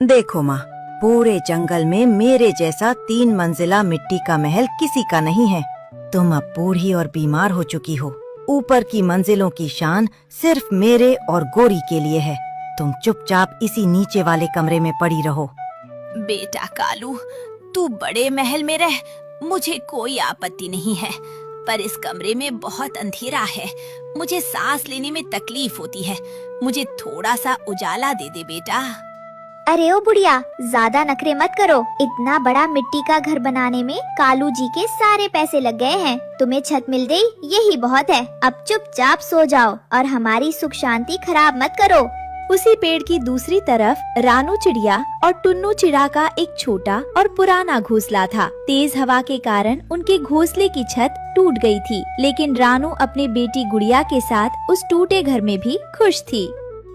देखो माँ, पूरे जंगल में मेरे जैसा 3 मंजिला मिट्टी का महल किसी का नहीं है। तुम अब बूढ़ी और बीमार हो चुकी हो। ऊपर की मंजिलों की शान सिर्फ मेरे और गोरी के लिए है। तुम चुपचाप इसी नीचे वाले कमरे में पड़ी रहो। बेटा कालू, तू बड़े महल में रह, मुझे कोई आपत्ति नहीं है, पर इस कमरे में बहुत अंधेरा है। मुझे सांस लेने में तकलीफ होती है। मुझे थोड़ा सा उजाला दे दे बेटा। अरे ओ बुढ़िया, ज्यादा नखरे मत करो। इतना बड़ा मिट्टी का घर बनाने में कालू जी के सारे पैसे लग गए हैं। तुम्हें छत मिल गई, यही बहुत है। अब चुपचाप सो जाओ और हमारी सुख शांति खराब मत करो। उसी पेड़ की दूसरी तरफ रानू चिड़िया और टुन्नू चिड़ा का एक छोटा और पुराना घोंसला था। तेज हवा के कारण उनके घोंसले की छत टूट गई थी, लेकिन रानू अपने बेटी गुड़िया के साथ उस टूटे घर में भी खुश थी।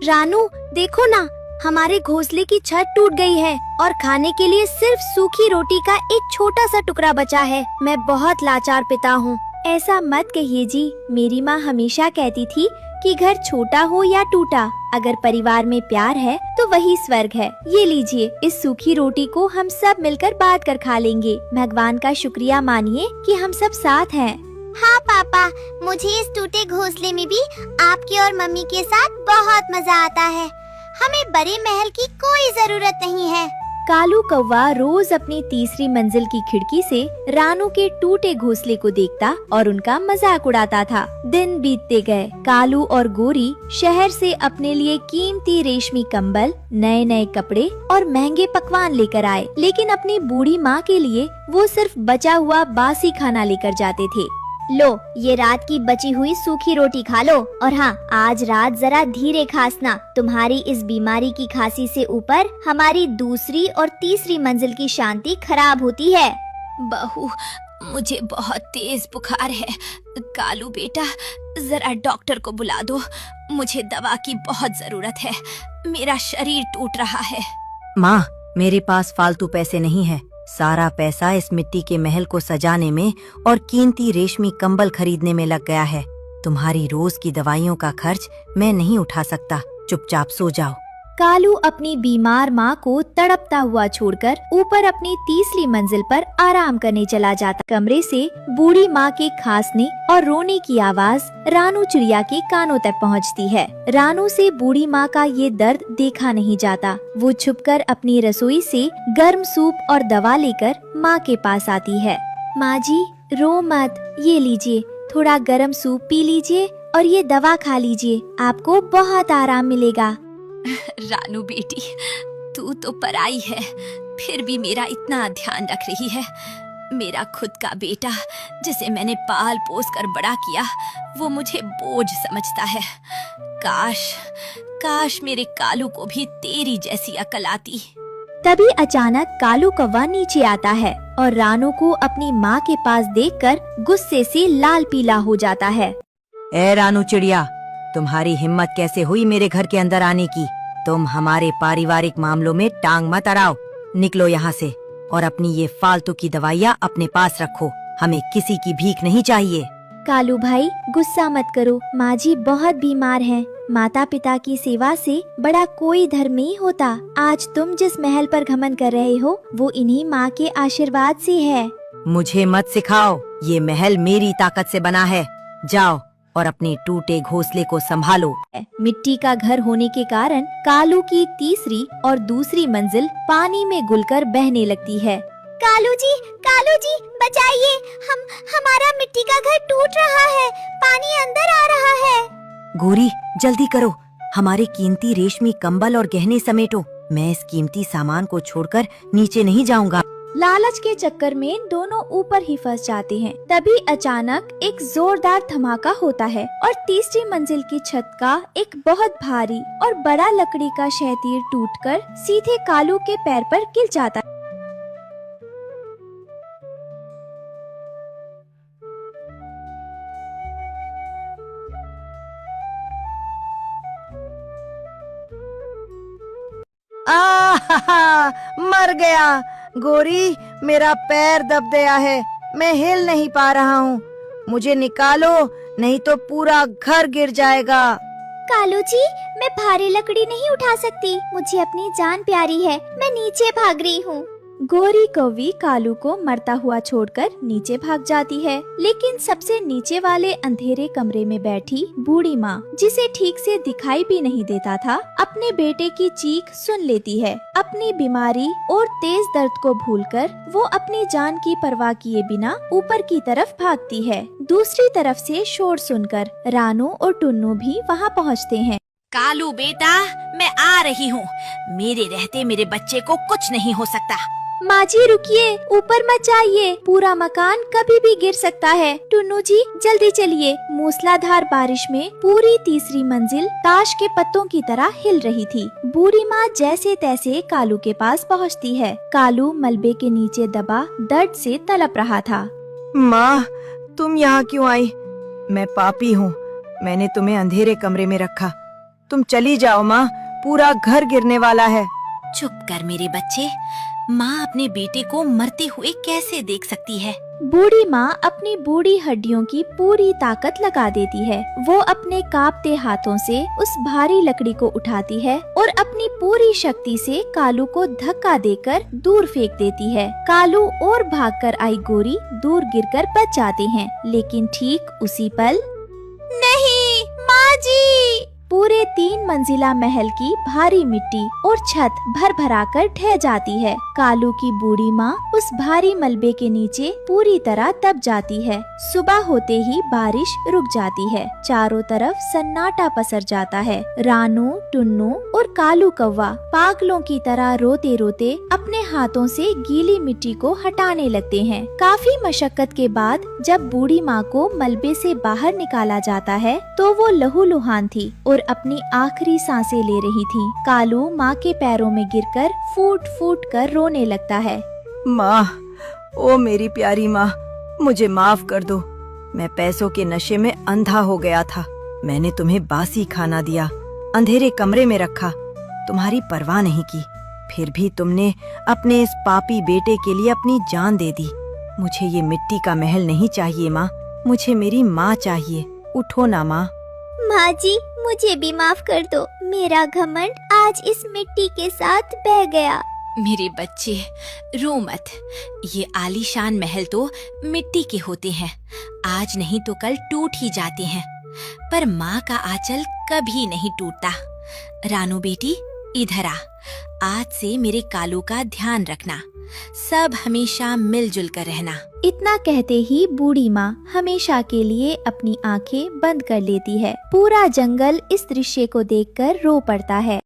रानू, देखो ना, हमारे घोंसले की छत टूट गई है और खाने के लिए सिर्फ सूखी रोटी का एक छोटा सा टुकड़ा बचा है। मैं बहुत लाचार पिता हूँ। ऐसा मत कहिए जी। मेरी माँ हमेशा कहती थी कि घर छोटा हो या टूटा, अगर परिवार में प्यार है तो वही स्वर्ग है। ये लीजिए, इस सूखी रोटी को हम सब मिलकर बांट कर खा लेंगे। भगवान का शुक्रिया मानिए कि हम सब साथ हैं। हाँ पापा, मुझे इस टूटे घोंसले में भी आपके और मम्मी के साथ बहुत मजा आता है। हमें बड़े महल की कोई जरूरत नहीं है। कालू कौवा रोज अपनी तीसरी मंजिल की खिड़की से रानू के टूटे घोंसले को देखता और उनका मजाक उड़ाता था। दिन बीतते गए। कालू और गोरी शहर से अपने लिए कीमती रेशमी कंबल, नए नए कपड़े और महंगे पकवान लेकर आए, लेकिन अपनी बूढ़ी माँ के लिए वो सिर्फ बचा हुआ बासी खाना लेकर जाते थे। लो, ये रात की बची हुई सूखी रोटी खा लो। और हाँ, आज रात जरा धीरे खांसना। तुम्हारी इस बीमारी की खांसी से ऊपर हमारी दूसरी और तीसरी मंजिल की शांति खराब होती है। बहू, मुझे बहुत तेज बुखार है। कालू बेटा, जरा डॉक्टर को बुला दो। मुझे दवा की बहुत जरूरत है। मेरा शरीर टूट रहा है। माँ, मेरे पास फालतू पैसे नहीं है। सारा पैसा इस मिट्टी के महल को सजाने में और कीमती रेशमी कंबल खरीदने में लग गया है। तुम्हारी रोज की दवाइयों का खर्च मैं नहीं उठा सकता। चुपचाप सो जाओ। कालू अपनी बीमार माँ को तड़पता हुआ छोड़कर ऊपर अपनी तीसरी मंजिल पर आराम करने चला जाता। कमरे से बूढ़ी माँ के खांसने और रोने की आवाज रानू चिड़िया के कानों तक पहुँचती है। रानू से बूढ़ी माँ का ये दर्द देखा नहीं जाता। वो छुपकर अपनी रसोई से गर्म सूप और दवा लेकर माँ के पास आती है। माँ जी, रो मत, ये लीजिए, थोड़ा गर्म सूप पी लीजिए और ये दवा खा लीजिए, आपको बहुत आराम मिलेगा। रानू बेटी, तू तो पराई है, फिर भी मेरा इतना ध्यान रख रही है। मेरा खुद का बेटा, जिसे मैंने पाल पोस कर बड़ा किया, वो मुझे बोझ समझता है। काश मेरे कालू को भी तेरी जैसी अकल आती। तभी अचानक कालू कौवा नीचे आता है और रानू को अपनी माँ के पास देखकर गुस्से से लाल पीला हो जाता है। ए रानू चिड़िया, तुम्हारी हिम्मत कैसे हुई मेरे घर के अंदर आने की? तुम हमारे पारिवारिक मामलों में टांग मत अड़ाओ। निकलो यहाँ से और अपनी ये फालतू की दवाइयाँ अपने पास रखो। हमें किसी की भीख नहीं चाहिए। कालू भाई, गुस्सा मत करो। माँ जी बहुत बीमार हैं। माता पिता की सेवा से बड़ा कोई धर्म नहीं होता। आज तुम जिस महल पर घमंड कर रहे हो, वो इन्हीं माँ के आशीर्वाद से है। मुझे मत सिखाओ। ये महल मेरी ताकत से बना है। जाओ और अपने टूटे घोंसले को संभालो। मिट्टी का घर होने के कारण कालू की तीसरी और दूसरी मंजिल पानी में घुलकर बहने लगती है। कालू जी, बचाइए, हमारा मिट्टी का घर टूट रहा है। पानी अंदर आ रहा है। गोरी, जल्दी करो, हमारे कीमती रेशमी कंबल और गहने समेटो। मैं इस कीमती सामान को छोड़कर नीचे नहीं जाऊंगा। लालच के चक्कर में दोनों ऊपर ही फंस जाते हैं। तभी अचानक एक जोरदार धमाका होता है और तीसरी मंजिल की छत का एक बहुत भारी और बड़ा लकड़ी का शहतीर टूटकर सीधे कालू के पैर पर गिर जाता है। मर गया। गोरी, मेरा पैर दब गया है। मैं हिल नहीं पा रहा हूँ। मुझे निकालो, नहीं तो पूरा घर गिर जाएगा। कालू जी, मैं भारी लकड़ी नहीं उठा सकती, मुझे अपनी जान प्यारी है, मैं नीचे भाग रही हूँ। गोरी कौवी कालू को मरता हुआ छोड़कर नीचे भाग जाती है, लेकिन सबसे नीचे वाले अंधेरे कमरे में बैठी बूढ़ी माँ, जिसे ठीक से दिखाई भी नहीं देता था, अपने बेटे की चीख सुन लेती है। अपनी बीमारी और तेज दर्द को भूलकर वो अपनी जान की परवाह किए बिना ऊपर की तरफ भागती है। दूसरी तरफ से शोर सुनकर रानू और टुन्नू भी वहाँ पहुँचते हैं। कालू बेटा, मैं आ रही हूँ। मेरे रहते मेरे बच्चे को कुछ नहीं हो सकता। माँ जी रुकिए, ऊपर मत जाइए, पूरा मकान कभी भी गिर सकता है। टुन्नू जी जल्दी चलिए। मूसलाधार बारिश में पूरी तीसरी मंजिल ताश के पत्तों की तरह हिल रही थी। बूढ़ी माँ जैसे तैसे कालू के पास पहुँचती है। कालू मलबे के नीचे दबा दर्द से तड़प रहा था। माँ, तुम यहाँ क्यों आई? मैं पापी हूँ, मैंने तुम्हें अंधेरे कमरे में रखा। तुम चली जाओ माँ, पूरा घर गिरने वाला है। चुप कर मेरे बच्चे, माँ अपने बेटे को मरते हुए कैसे देख सकती है? बूढ़ी माँ अपनी बूढ़ी हड्डियों की पूरी ताकत लगा देती है। वो अपने कांपते हाथों से उस भारी लकड़ी को उठाती है और अपनी पूरी शक्ति से कालू को धक्का देकर दूर फेंक देती है। कालू और भागकर आई गोरी दूर गिरकर बच जाते हैं, लेकिन ठीक उसी पल नहीं माँ जी! पूरे 3 मंजिला महल की भारी मिट्टी और छत भर भरा कर ढह जाती है। कालू की बूढ़ी माँ उस भारी मलबे के नीचे पूरी तरह दब जाती है। सुबह होते ही बारिश रुक जाती है। चारों तरफ सन्नाटा पसर जाता है। रानू, टुन्नू और कालू कौवा पागलों की तरह रोते रोते अपने हाथों से गीली मिट्टी को हटाने लगते हैं। काफी मशक्कत के बाद जब बूढ़ी माँ को मलबे से बाहर निकाला जाता है तो वो लहूलुहान थी और अपनी आखिरी सांसें ले रही थी। कालू माँ के पैरों में गिरकर फूट फूट कर रोने लगता है। माँ, ओ मेरी प्यारी माँ, मुझे माफ कर दो। मैं पैसों के नशे में अंधा हो गया था। मैंने तुम्हें बासी खाना दिया, अंधेरे कमरे में रखा, तुम्हारी परवाह नहीं की। फिर भी तुमने अपने इस पापी बेटे के लिए अपनी जान दे दी। मुझे ये मिट्टी का महल नहीं चाहिए माँ, मुझे मेरी माँ चाहिए। उठो ना माँ। माँ जी, मुझे भी माफ कर दो, मेरा घमंड आज इस मिट्टी के साथ बह गया। मेरे बच्चे रो मत, ये आलीशान महल तो मिट्टी के होते हैं, आज नहीं तो कल टूट ही जाते हैं, पर माँ का आंचल कभी नहीं टूटता। रानू बेटी इधर आ, आज से मेरे कालू का ध्यान रखना, सब हमेशा मिलजुल कर रहना। इतना कहते ही बूढ़ी माँ हमेशा के लिए अपनी आंखें बंद कर लेती है। पूरा जंगल इस दृश्य को देखकर रो पड़ता है।